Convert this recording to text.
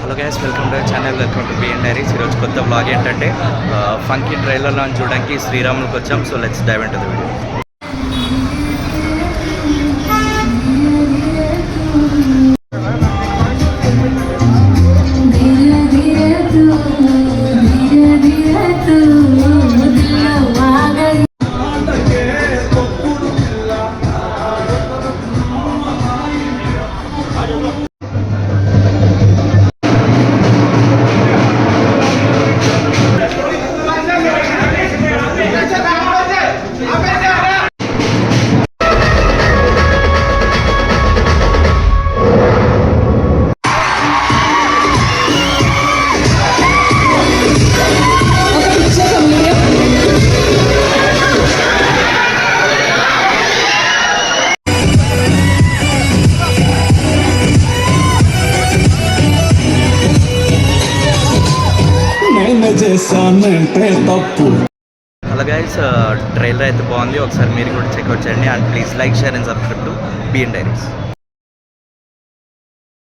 Hello guys, welcome to channel, welcome to B N diaries. ఈరోజు కొత్త vlog ఏంటంటే funky trailer launch చూడడానికి శ్రీరాములకు వచ్చాం. So let's dive into the video. చేశానంటే తప్పు. హలో గైస్, ట్రైలర్ అయితే బాగుంది. ఒకసారి మీరు కూడా చెక్అవుట్ చేయండి. And please like, share and subscribe to B N diaries.